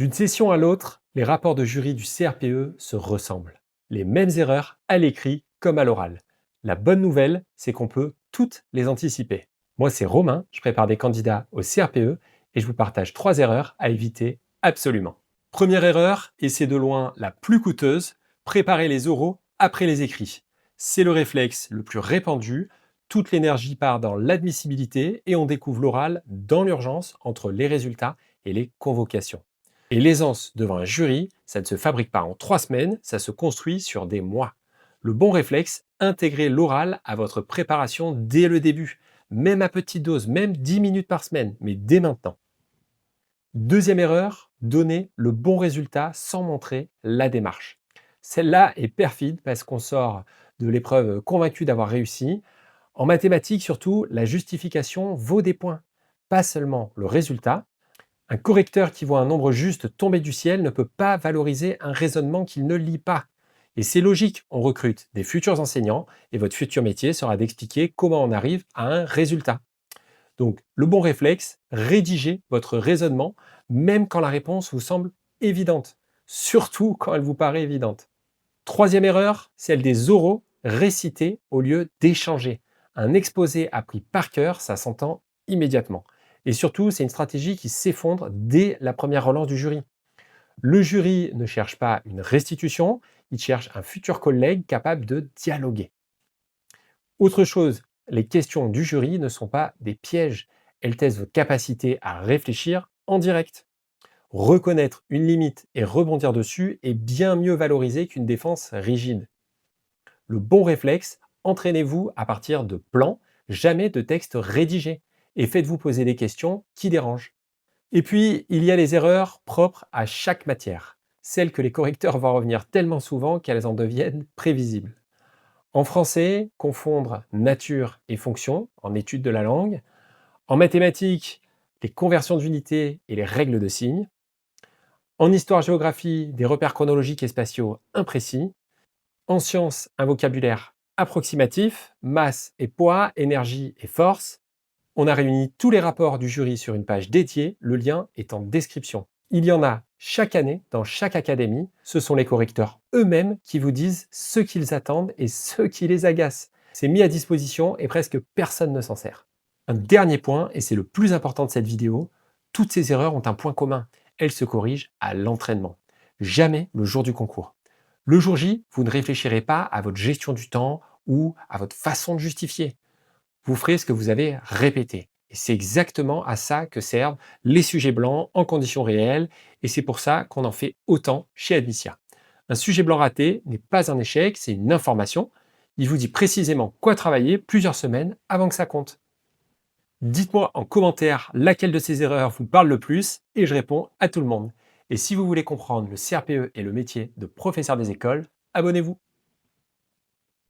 D'une session à l'autre, les rapports de jury du CRPE se ressemblent. Les mêmes erreurs à l'écrit comme à l'oral. La bonne nouvelle, c'est qu'on peut toutes les anticiper. Moi, c'est Romain, je prépare des candidats au CRPE et je vous partage 3 erreurs à éviter absolument. Première erreur, et c'est de loin la plus coûteuse, préparer les oraux après les écrits. C'est le réflexe le plus répandu, toute l'énergie part dans l'admissibilité et on découvre l'oral dans l'urgence entre les résultats et les convocations. Et l'aisance devant un jury, ça ne se fabrique pas en 3 semaines, ça se construit sur des mois. Le bon réflexe, intégrer l'oral à votre préparation dès le début, même à petite dose, même 10 minutes par semaine, mais dès maintenant. Deuxième erreur, donner le bon résultat sans montrer la démarche. Celle-là est perfide parce qu'on sort de l'épreuve convaincu d'avoir réussi. En mathématiques surtout, la justification vaut des points, pas seulement le résultat. Un correcteur qui voit un nombre juste tomber du ciel ne peut pas valoriser un raisonnement qu'il ne lit pas. Et c'est logique, on recrute des futurs enseignants et votre futur métier sera d'expliquer comment on arrive à un résultat. Donc le bon réflexe, rédigez votre raisonnement même quand la réponse vous semble évidente, surtout quand elle vous paraît évidente. Troisième erreur, celle des oraux, réciter au lieu d'échanger. Un exposé appris par cœur, ça s'entend immédiatement. Et surtout, c'est une stratégie qui s'effondre dès la première relance du jury. Le jury ne cherche pas une restitution, il cherche un futur collègue capable de dialoguer. Autre chose, les questions du jury ne sont pas des pièges, elles testent votre capacité à réfléchir en direct. Reconnaître une limite et rebondir dessus est bien mieux valorisé qu'une défense rigide. Le bon réflexe, entraînez-vous à partir de plans, jamais de textes rédigés, et faites-vous poser des questions qui dérangent. Et puis, il y a les erreurs propres à chaque matière, celles que les correcteurs vont revenir tellement souvent qu'elles en deviennent prévisibles. En français, confondre nature et fonction en étude de la langue. En mathématiques, les conversions d'unités et les règles de signes. En histoire-géographie, des repères chronologiques et spatiaux imprécis. En sciences, un vocabulaire approximatif, masse et poids, énergie et force. On a réuni tous les rapports du jury sur une page dédiée, le lien est en description. Il y en a chaque année dans chaque académie, ce sont les correcteurs eux-mêmes qui vous disent ce qu'ils attendent et ce qui les agace. C'est mis à disposition et presque personne ne s'en sert. Un dernier point, et c'est le plus important de cette vidéo, toutes ces erreurs ont un point commun, elles se corrigent à l'entraînement, jamais le jour du concours. Le jour J, vous ne réfléchirez pas à votre gestion du temps ou à votre façon de justifier. Vous ferez ce que vous avez répété. Et c'est exactement à ça que servent les sujets blancs en conditions réelles, et c'est pour ça qu'on en fait autant chez Admicia. Un sujet blanc raté n'est pas un échec, c'est une information. Il vous dit précisément quoi travailler plusieurs semaines avant que ça compte. Dites-moi en commentaire laquelle de ces erreurs vous parle le plus, et je réponds à tout le monde. Et si vous voulez comprendre le CRPE et le métier de professeur des écoles, abonnez-vous.